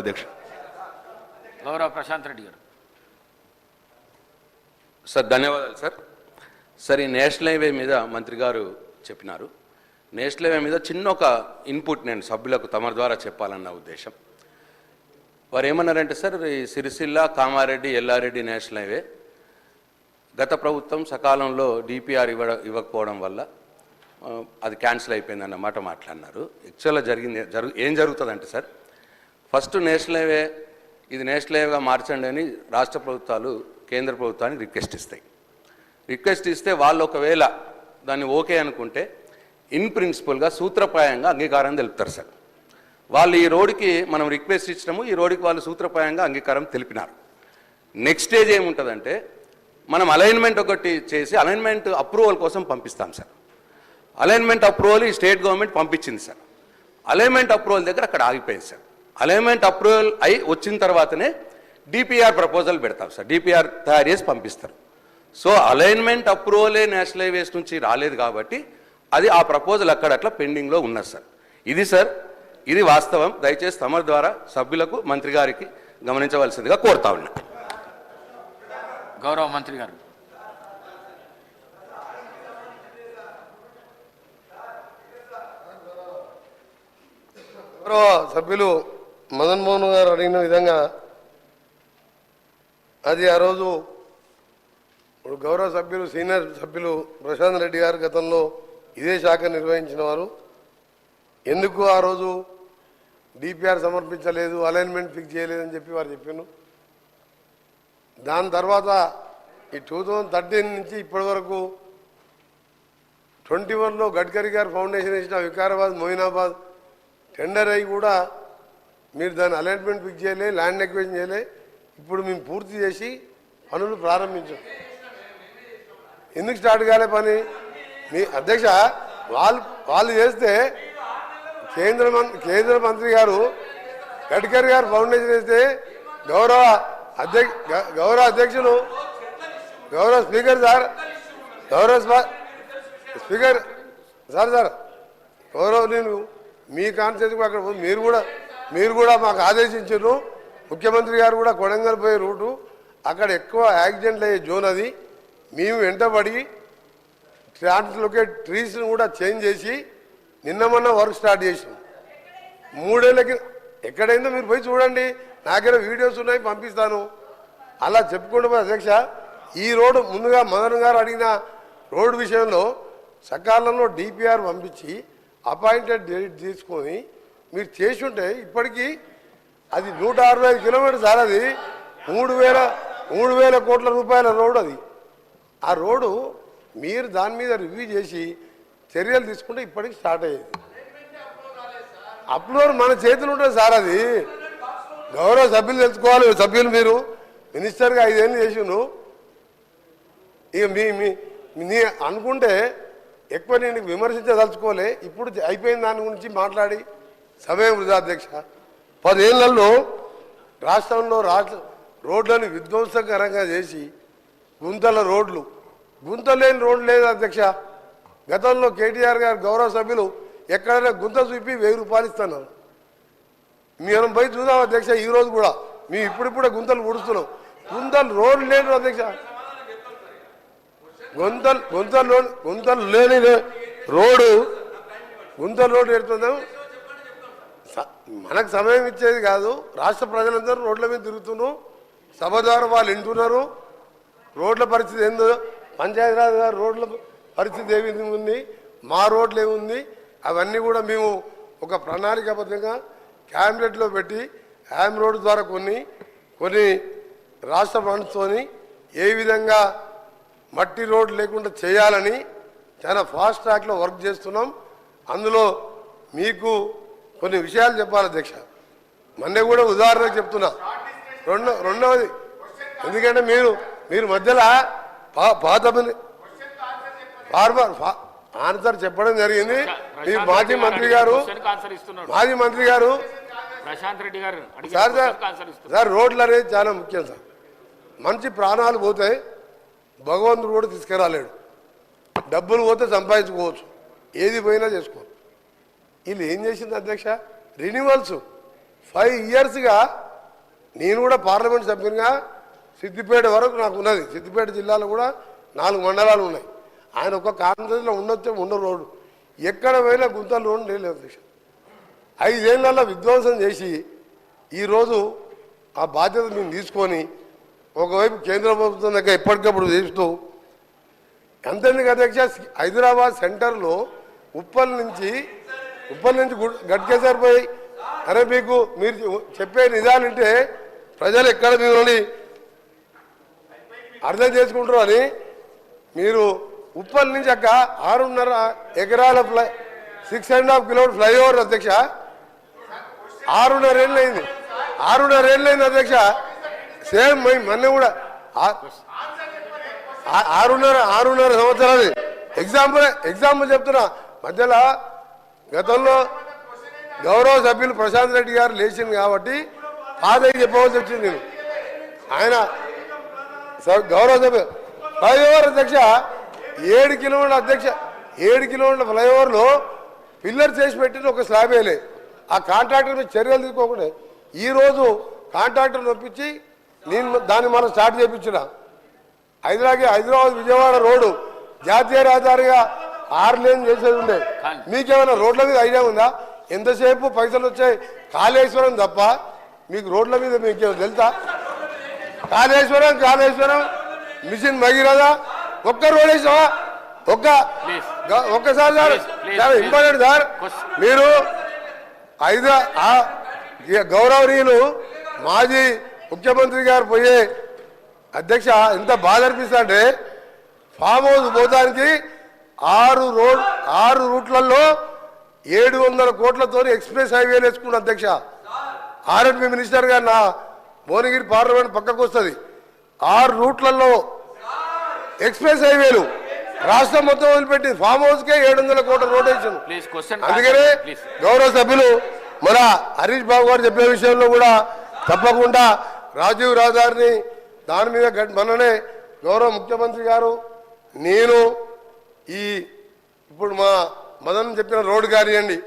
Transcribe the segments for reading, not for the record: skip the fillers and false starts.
అధ్యక్ష గౌరవ ప్రశాంత్ రెడ్డి గారు. సార్ ధన్యవాదాలు సార్. సార్ ఈ నేషనల్ హైవే మీద మంత్రి గారు చెప్పినారు. నేషనల్ హైవే మీద చిన్న ఒక ఇన్పుట్ నేను సభ్యులకు తమ ద్వారా చెప్పాలన్న ఉద్దేశం. వారు ఏమన్నారంటే సార్, ఈ సిరిసిల్ల కామారెడ్డి ఎల్లారెడ్డి నేషనల్ హైవే గత ప్రభుత్వం సకాలంలో డిపిఆర్ ఇవ్వకపోవడం వల్ల అది క్యాన్సిల్ అయిపోయిందన్న మాట మాట్లాడినారు. యాక్చువల్గా ఏం జరుగుతుందంటే సార్, ఫస్ట్ నేషనల్ హైవే ఇది నేషనల్ హైవేగా మార్చండి అని రాష్ట్ర ప్రభుత్వాలు కేంద్ర ప్రభుత్వానికి రిక్వెస్ట్ ఇస్తే వాళ్ళు ఒకవేళ దాన్ని ఓకే అనుకుంటే ఇన్ ప్రిన్సిపల్గా సూత్రప్రాయంగా అంగీకారం తెలుపుతారు సార్. వాళ్ళు ఈ రోడ్డుకి మనం రిక్వెస్ట్ ఇచ్చినాము, ఈ రోడ్డుకి వాళ్ళు సూత్రప్రాయంగా అంగీకారం తెలిపినారు. నెక్స్ట్ స్టేజ్ ఏముంటుందంటే మనం అలైన్మెంట్ ఒకటి చేసి అలైన్మెంట్ అప్రూవల్ కోసం పంపిస్తాం సార్. అలైన్మెంట్ అప్రూవల్ ఈ స్టేట్ గవర్నమెంట్ పంపించింది సార్. అలైన్మెంట్ అప్రూవల్ దగ్గర అక్కడ ఆగిపోయింది సార్. అలైన్మెంట్ అప్రూవల్ అయి వచ్చిన తర్వాతనే డిపిఆర్ ప్రపోజల్ పెడతాం సార్. డిపిఆర్ తయారు చేసి పంపిస్తారు. సో అలైన్మెంట్ అప్రూవలే నేషనల్ హైవేస్ నుంచి రాలేదు కాబట్టి అది ఆ ప్రపోజల్ అట్లా పెండింగ్లో ఉన్నది సార్. ఇది సార్, ఇది వాస్తవం. దయచేసి తమ ద్వారా సభ్యులకు మంత్రి గారికి గమనించవలసిందిగా కోరుతా ఉన్నా. గౌరవ మంత్రి గారు. గౌరవ సభ్యులు మదన్ మోహన్ గారు అడిగిన విధంగా అది ఆ రోజు గౌరవ సభ్యులు సీనియర్ సభ్యులు ప్రశాంత్ రెడ్డి గారు గతంలో ఇదే శాఖ నిర్వహించిన వారు. ఎందుకు ఆ రోజు డిపిఆర్ సమర్పించలేదు, అలైన్మెంట్ ఫిక్స్ చేయలేదని చెప్పి వారు చెప్పాను. దాని తర్వాత ఈ 2013 నుంచి ఇప్పటి వరకు 21లో గడ్కరీ గారు ఫౌండేషన్ వేసిన వికారాబాద్ మొయినాబాద్ టెండర్ అయ్యి కూడా మీరు దాని అలైన్మెంట్ ఫిక్స్ చేయలే, ల్యాండ్ ఎక్వేషన్ చేయలే. ఇప్పుడు మేము పూర్తి చేసి పనులు ప్రారంభించాం. ఎందుకు స్టార్ట్ కాలే పని? మీ అధ్యక్ష వాళ్ళు చేస్తే కేంద్ర మంత్రి గారు గడ్కరీ గారు ఫౌండేషన్ వేస్తే గౌరవ అధ్యక్షులు గౌరవ స్పీకర్ సార్ స్పీకర్ సార్ గౌరవ నేను మీ కాన్స్టిట్యూన్సీకి అక్కడ మీరు కూడా మాకు ఆదేశించారు. ముఖ్యమంత్రి గారు కూడా కొడంగల్ పోయే రూటు అక్కడ ఎక్కువ యాక్సిడెంట్లు అయ్యే జోన్ అది. మేము వెంటబడి ట్రాన్స్లొకేట్ ట్రీస్ని కూడా చేంజ్ చేసి నిన్న వర్క్ స్టార్ట్ చేసాం. 3 ఏళ్ళకి ఎక్కడైందో మీరు పోయి చూడండి. నాకైనా వీడియోస్ ఉన్నాయి, పంపిస్తాను. అలా చెప్పుకుంటూ అధ్యక్ష, ఈ రోడ్డు ముందుగా మదన్ గారు అడిగిన రోడ్డు విషయంలో సకాలంలో డిపిఆర్ పంపించి అపాయింటెడ్ డేట్ తీసుకొని మీరు చేసి ఉంటే ఇప్పటికీ అది 165 కిలోమీటర్స్ సార్. అది 3,000 కోట్ల రూపాయల రోడ్డు అది. ఆ రోడ్డు మీరు దాని మీద రివ్యూ చేసి చర్యలు తీసుకుంటే ఇప్పటికి స్టార్ట్ అయ్యేది. అప్లోడ్ మన చేతులు ఉంటుంది సార్. అది గౌరవ సభ్యులు తెలుసుకోవాలి. సభ్యులు మీరు మినిస్టర్గా 5 ఏళ్ళు చేసిను. ఇక మీ అనుకుంటే ఎక్కువ నేను విమర్శించదలుచుకోలే. ఇప్పుడు అయిపోయిన దాని గురించి మాట్లాడి సమయం వృధా అధ్యక్ష. 10 ఏళ్లలో రాష్ట్రంలో రోడ్లను విధ్వంసకరంగా చేసి గుంతలు లేని రోడ్లు లేదు అధ్యక్ష. గతంలో కేటీఆర్ గారు గౌరవ సభ్యులు ఎక్కడైనా గుంత చూపి 1000 రూపాయలు ఇస్తున్నారు. మనం పోయి చూద్దాం అధ్యక్ష. ఈరోజు కూడా మేము ఇప్పుడిప్పుడే గుంతలు పుడుస్తున్నాం. రోడ్లు లేని అధ్యక్ష. గుంతలు లేని రోడ్డు ఎడుతున్నాం. మనకు సమయం ఇచ్చేది కాదు. రాష్ట్ర ప్రజలందరూ రోడ్ల మీద తిరుగుతున్నాం. సభ ద్వారా వాళ్ళు వింటున్నారు. రోడ్ల పరిస్థితి ఏందో, పంచాయతీరాజ్ గారు రోడ్ల పరిస్థితి ఏ విధంగా ఉంది, మా రోడ్లు ఏముంది, అవన్నీ కూడా మేము ఒక ప్రణాళికాబద్ధంగా క్యాబినెట్లో పెట్టి హ్యామ్ రోడ్డు ద్వారా కొన్ని రాష్ట్ర ఫండ్స్తోని ఏ విధంగా మట్టి రోడ్డు లేకుండా చేయాలని చాలా ఫాస్ట్ ట్రాక్లో వర్క్ చేస్తున్నాం. అందులో మీకు కొన్ని విషయాలు చెప్పాలి అధ్యక్ష. మొన్నే కూడా ఉదాహరణకు చెప్తున్నా. రెండవది, ఎందుకంటే మీరు మధ్యలో పాత ఆన్సర్ చెప్పడం జరిగింది. మీ మాజీ మంత్రి గారు ప్రశాంత్ రెడ్డి గారు సార్ రోడ్లు అనేది చాలా ముఖ్యం సార్. మంచి ప్రాణాలు పోతే భగవంతుడు కూడా తీసుకురాలేడు. డబ్బులు పోతే సంపాదించుకోవచ్చు, ఏది పోయినా చేసుకోవచ్చు. వీళ్ళు ఏం చేసింది అధ్యక్ష? రెన్యువల్స్ 5 ఇయర్స్గా నేను కూడా పార్లమెంట్ సభ్యునిగా సిద్దిపేట వరకు నాకు ఉన్నది. సిద్దిపేట జిల్లాలో కూడా 4 మండలాలు ఉన్నాయి. ఆయన ఒక కాన్ఫరెన్స్లో ఉండొచ్చే ఉన్న రోడ్డు ఎక్కడ పోయినా గుంతల రోడ్డు లేదు అధ్యక్ష. 5 ఏళ్ళల్లో విధ్వంసం చేసి ఈరోజు ఆ బాధ్యత మేము తీసుకొని ఒకవైపు కేంద్ర ప్రభుత్వం దగ్గర ఎప్పటికప్పుడు చేస్తూ ఎంతెందుకు అధ్యక్ష, హైదరాబాద్ సెంటర్లో ఉప్పల్ నుంచి గట్కేసర్ పోయి అరే మీకు మీరు చెప్పే నిజాలంటే ప్రజలు ఎక్కడ మిమ్మల్ని అర్థం చేసుకుంటారు అని మీరు ఉప్పల్ నుంచి అక్క 6.5 ఎకరాల 6.5 కిలోమీటర్ ఫ్లైఓవర్ అధ్యక్ష 6.5 ఏళ్ళు అయింది. 6.5 ఏళ్ళు అయింది అధ్యక్ష. సేమ్ మొన్న కూడా 6.5 సంవత్సరాలు. ఎగ్జాంపుల్ చెప్తున్నా. మధ్యలో గతంలో గౌరవ సభ్యులు ప్రశాంత్ రెడ్డి గారు లేచింది కాబట్టి ఆదాయం చెప్పవలసి వచ్చింది. నేను ఆయన గౌరవ సభ్యులు ఫ్లైఓవర్ అధ్యక్ష 7 కిలోమీటర్ల అధ్యక్ష 7 కిలోమీటర్ల ఫ్లైఓవర్లో పిల్లర్ చేసి పెట్టిన ఒక స్లాబ్ వేయలే. ఆ కాంట్రాక్టర్ మీద చర్యలు తీసుకోకుండా ఈరోజు కాంట్రాక్టర్ ఒప్పించి నేను దాన్ని మనం స్టార్ట్ చేయించిన. హైదరాబాద్ విజయవాడ రోడ్డు జాతీయ రహదారిగా 6 లేన్ చేసేది ఉండే. మీకేమైనా రోడ్ల మీద ఐడియా ఉందా? ఎంతసేపు పైసలు వచ్చాయి కాళేశ్వరం తప్ప మీకు రోడ్ల మీద మీకేమో తెలుసా? కాళేశ్వరం మిషన్ భగీరథ ఒక్క రోడ్ వేసావా? ఒక్కసారి సార్ చాలా ఇంపార్టెంట్ సార్. మీరు గౌరవనీయులు మాజీ ముఖ్యమంత్రి గారు పోయే అధ్యక్ష ఎంత బాధ అనిపిస్తా అంటే ఫామ్ హౌస్ పోతానికి 6 రూట్లలో 700 కోట్లతో ఎక్స్ప్రెస్ హైవేలు వేసుకున్న అధ్యక్ష. ఆర్ఎండ్బి మినిస్టర్ గారు నా భువనగిరి పార్లమెంట్ పక్కకు వస్తుంది. 6 రూట్లలో ఎక్స్ప్రెస్ హైవేలు రాష్ట్రం మొత్తం వదిలిపెట్టి ఫామ్ హౌస్ కే 700 కోట్ల రోడ్ వేసాను. అందుకనే గౌరవ సభ్యులు మన హరీష్ బాబు గారు చెప్పే విషయంలో కూడా తప్పకుండా రాజీవ్ రహదారిని దాని మీద మననే గౌరవ ముఖ్యమంత్రి గారు నేను ఇప్పుడు మా మదన్ చెప్పిన రోడ్డు కానివ్వండి,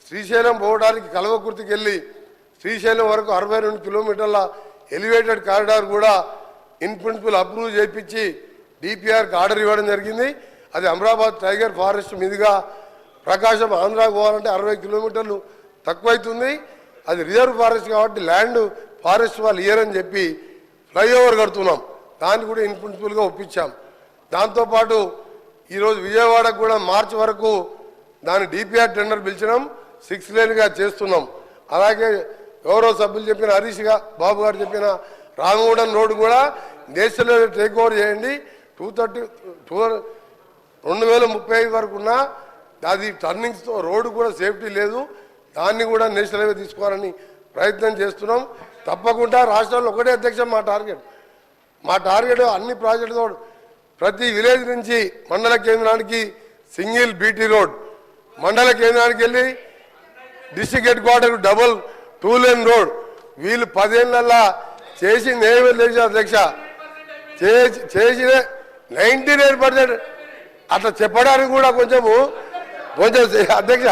శ్రీశైలం పోవడానికి కల్వకుర్తికి వెళ్ళి శ్రీశైలం వరకు 62 కిలోమీటర్ల ఎలివేటెడ్ కారిడార్ కూడా ఇన్ ప్రిన్సిపల్ అప్రూవ్ చేయించి డిపిఆర్కి ఆర్డర్ ఇవ్వడం జరిగింది. అది అమరాబాద్ టైగర్ ఫారెస్ట్ మీదుగా ప్రకాశం ఆంధ్రాకు పోవాలంటే 60 కిలోమీటర్లు తక్కువైతుంది. అది రిజర్వ్ ఫారెస్ట్ కాబట్టి ల్యాండ్ ఫారెస్ట్ వాళ్ళు ఇయ్యరని చెప్పి ఫ్లైఓవర్ కడుతున్నాం. దాన్ని కూడా ఇన్ ప్రిన్సిపల్గా ఒప్పించాం. దాంతోపాటు ఈరోజు విజయవాడకు కూడా మార్చి వరకు దాని డిపిఆర్ టెండర్ పిలిచినాం. 6 లేన్గా చేస్తున్నాం. అలాగే గౌరవ సభ్యులు చెప్పిన హరీష్ బాబు గారు చెప్పిన రామగూడెం రోడ్డు కూడా నేషనల్ టేక్ ఓవర్ చేయండి. 2035 వరకు ఉన్న అది టర్నింగ్స్తో రోడ్డు కూడా సేఫ్టీ లేదు. దాన్ని కూడా నేషనల్ హైవే తీసుకోవాలని ప్రయత్నం చేస్తున్నాం. తప్పకుండా రాష్ట్రంలో ఒకటే అధ్యక్ష మా టార్గెట్ అన్ని ప్రాజెక్టుతో ప్రతి విలేజ్ నుంచి మండల కేంద్రానికి సింగిల్ బీటీ రోడ్, మండల కేంద్రానికి వెళ్ళి district head quarter double 2 lane road. వీళ్ళు 10 ఏళ్ళల్లా చేసింది ఏమీ లేదు అధ్యక్ష. చేసిన 99% అట్లా చెప్పడానికి కూడా కొంచెం అధ్యక్ష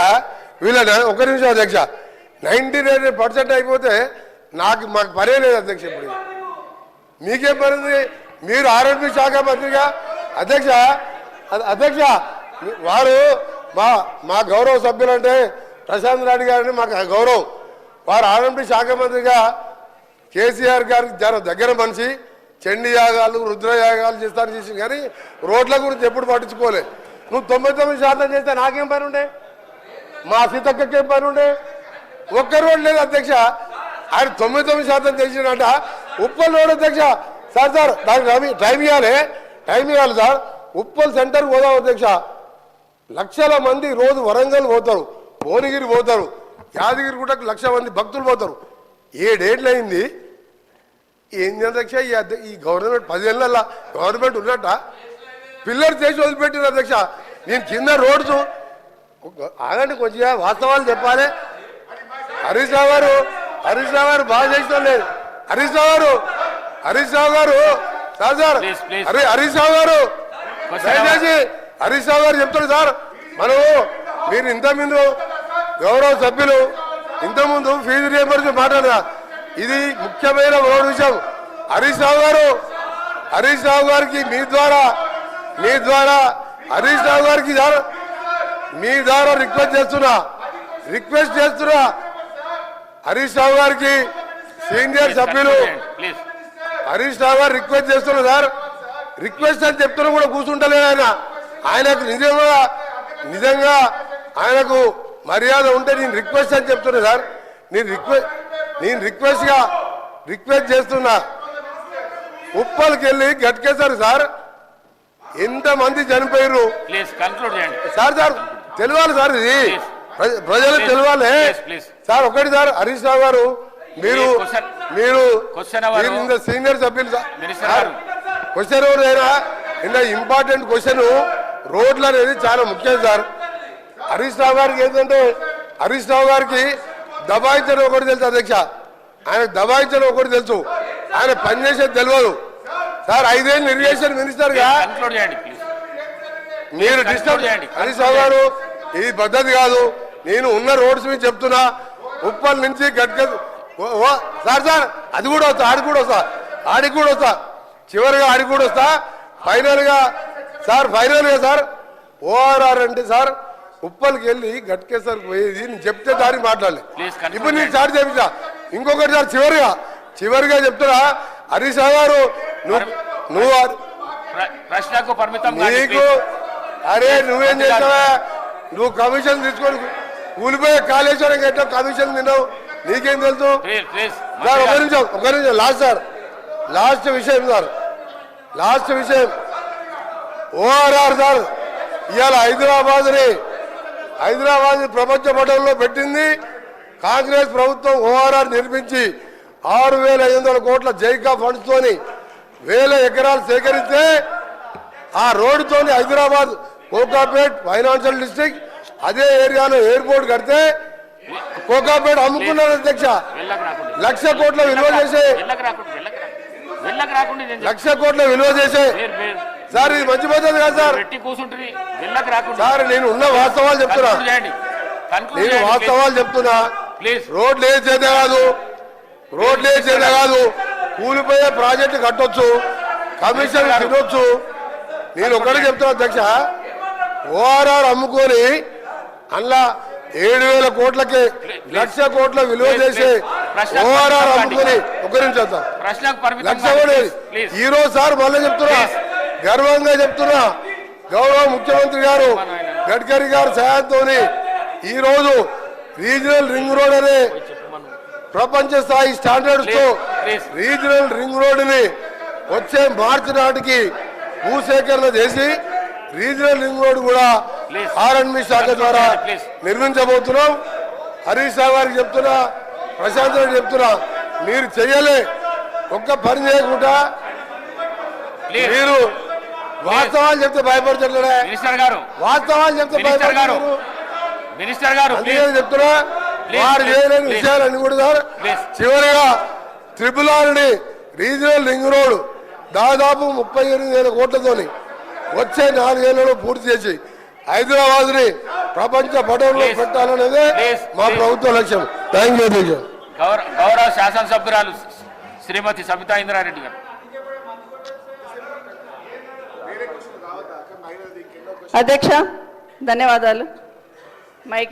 వీళ్ళ ఒక నిమిషం అధ్యక్ష 99% అయిపోతే మాకు పనే లేదు అధ్యక్ష. ఇప్పుడు మీకేం పనింది? మీరు ఆర్ఎండ్బి శాఖ మంత్రిగా అధ్యక్ష వారు మా గౌరవ సభ్యులు అంటే ప్రశాంత్ రెడ్డి గారిని మాకు గౌరవం. వారు ఆర్ఎండ్బి శాఖ మంత్రిగా కేసీఆర్ గారికి దగ్గర మనిషి. చండీ యాగాలు రుద్రయాగాలు చేసి కానీ రోడ్ల గురించి ఎప్పుడు పట్టించుకోలే. నువ్వు 99% చేస్తే నాకేం పని ఉండే? మా సీతక్కకేం పని ఉండే? ఒక్క రోడ్ లేదు అధ్యక్ష. ఆయన 99% చేసినట్ట ఉప్పల్ రోడ్ అధ్యక్ష. సార్ దానికి టైం ఇవ్వాలి సార్. ఉప్పల్ సెంటర్ పోదాం అధ్యక్ష. లక్షల మంది రోజు వరంగల్ పోతారు, భువనగిరి పోతారు, యాదగిరి గుట్టకు 1,00,000 మంది భక్తులు పోతారు. 7 ఏళ్ళు అయింది. ఏంది అధ్యక్ష ఈ గవర్నమెంట్ 10 ఏళ్ళ గవర్నమెంట్ ఉన్నట్ట పిల్లలు చేసి వదిలిపెట్టిన అధ్యక్ష. నేను కింద రోడ్స్ ఆగండి కొంచెం వాస్తవాలు చెప్పాలి. హరీష్ రావు గారు బాగా చేసిన లేదు. హరీష్ రావు గారు సార్ హరీష్ రావు గారు దయచేసి హరీష్ రావు గారు చెప్తారు సార్. మీరు ఇంత ముందు గౌరవ సభ్యులు ఇంతకుముందు ఫీజు రియంబర్స్మెంట్ మాట్లాడదా, ఇది ముఖ్యమైన రోడ్ విషయం. హరీష్ రావు గారికి మీ ద్వారా హరీష్ రావు గారికి మీ ద్వారా రిక్వెస్ట్ చేస్తున్నా హరీష్ రావు గారికి సీనియర్ సభ్యులు ప్లీజ్ హరీష్ రావు గారు రిక్వెస్ట్ చేస్తున్నారు సార్. రిక్వెస్ట్ అని చెప్తున్నా కూడా కూర్చుంటలేదు ఆయనకు నిజంగా ఆయనకు మర్యాద ఉంటే నేను రిక్వెస్ట్ అని చెప్తున్నా సార్. నేను రిక్వెస్ట్ చేస్తున్నా. ఉప్పల్కి వెళ్ళి గట్కేశారు సార్, ఎంతమంది చనిపోయారు ప్లీజ్ కన్క్లూడ్ చేయండి సార్. తెలియాలి సార్, ఇది ప్రజలకు తెలియాలి సార్. ఒకటి సార్, హరీష్ రావు గారు మీరు సీనియర్ సభ్యులు సార్. క్వశ్చన్ ఎవరైనా ఇంత ఇంపార్టెంట్ క్వశ్చన్ రోడ్లు అనేది చాలా ముఖ్యం సార్. హరీష్ రావు గారికి ఏంటంటే హరీష్ రావు గారికి దబాయించడం ఒకటి తెలుసు అధ్యక్ష, ఆయన దబాయించడం ఒకటి తెలుసు, ఆయన పనిచేసేది తెలియదు సార్. 5 ఏళ్ళు ఇరిగేషన్ మినిస్టర్ గా మీరు డిస్టర్బ్ చేయండి హరీష్ రావు గారు, ఇది పద్ధతి కాదు. నేను ఉన్న రోడ్స్ మీద చెప్తున్నా, ఉప్పల్ నుంచి సార్ అది కూడా వస్తా, ఆడికి కూడా వస్తా చివరిగా ఆడికి కూడా వస్తా. ఫైనల్ గా సార్ ఓఆర్ఆర్ అంటే సార్ ఉప్పల్కి వెళ్ళి గట్కేసరికి పోయేది నేను చెప్తే దానికి మాట్లాడలే. ఇప్పుడు నేను సార్ చెప్తా. ఇంకొకటి సార్ చివరిగా చెప్తున్నా, హరీష్ రావు గారు నువ్వు ప్రశ్నకు పరిమితం నీకు నువ్వేం చేస్తావా, నువ్వు కమిషన్ తీసుకొని కూలిపోయే కాళేశ్వరం ఎట్లా కమిషన్ తిన్నావు నీకేం తెలుసు సార్. ఒక నిమిషం లాస్ట్ విషయం సార్, ఓఆర్ఆర్ సార్. ఇవాళ హైదరాబాద్ ప్రపంచ పటంలో పెట్టింది కాంగ్రెస్ ప్రభుత్వం. ఓఆర్ఆర్ నిర్మించి 6,500 కోట్ల జైకా ఫండ్స్ తోని 1000 ఎకరాలు సేకరిస్తే ఆ రోడ్డుతో హైదరాబాద్ కోకాపేట్ ఫైనాన్షియల్ డిస్ట్రిక్ట్ అదే ఏరియాలో ఎయిర్పోర్ట్ కడితే కోకాపేట్ అమ్ముకున్నారు అధ్యక్ష. 1,00,000 కోట్ల విలువ చేసే సార్, ఇది మంచి పద్ధతి కాదు సార్. సార్ నేను ఉన్న వాస్తవాలు చెప్తున్నా, రోడ్లు ఏ చేత కాదు, కూలిపోయే ప్రాజెక్టు కట్టొచ్చు, కమిషన్ తినొచ్చు. నేను ఒకటే చెప్తున్నా అధ్యక్ష, ఓఆర్ఆర్ అమ్ముకొని అందులో 7,000 కోట్లకి 1,00,000 కోట్ల విలువ చేసి ఓఆర్ఆర్ అమ్ముకొని ఒక నిమిషం సార్ 1,00,000 ఈరోజు సార్ మళ్ళీ చెప్తున్నా, గర్వంగా చెప్తున్నా, గౌరవ ముఖ్యమంత్రి గారు గడ్కరీ గారు సహాయంతో ఈరోజు రీజనల్ రింగ్ రోడ్ అనే ప్రపంచ స్థాయి స్టాండర్డ్స్ తో రీజనల్ రింగ్ రోడ్ ని వచ్చే మార్చి నాటికి భూసేకరణ చేసి రీజనల్ రింగ్ రోడ్ కూడా ఆర్ఎండ్బి శాఖ ద్వారా నిర్మించబోతున్నాం. హరీష్ రావు గారికి చెప్తున్నా, ప్రశాంత్ రెడ్డి చెప్తున్నా, మీరు చెయ్యలే ఒక్క పని చేయకుండా మీరు వాస్తవాలు చెప్తే భయపడతారు, వాస్తవాలు చెప్తే భయపడతారు. అందుకని చెప్తున్నా, వారు చేయలేని విషయాలన్నీ కూడా సార్. చివరిగా RRR రీజనల్ రింగ్ రోడ్ దాదాపు 38,000 కోట్లతోని వచ్చే 4 ఏళ్లలో పూర్తి చేసి హైదరాబాద్ ని ప్రపంచ పటంలో పెట్టాలనేదే మా ప్రభుత్వ లక్ష్యం. థ్యాంక్ యూ అధ్యక్ష. గౌరవ శాసనసభ్యురాలు శ్రీమతి సబితా ఇంద్రారెడ్డి గారు. అధ్యక్ష ధన్యవాదాలు. మైక్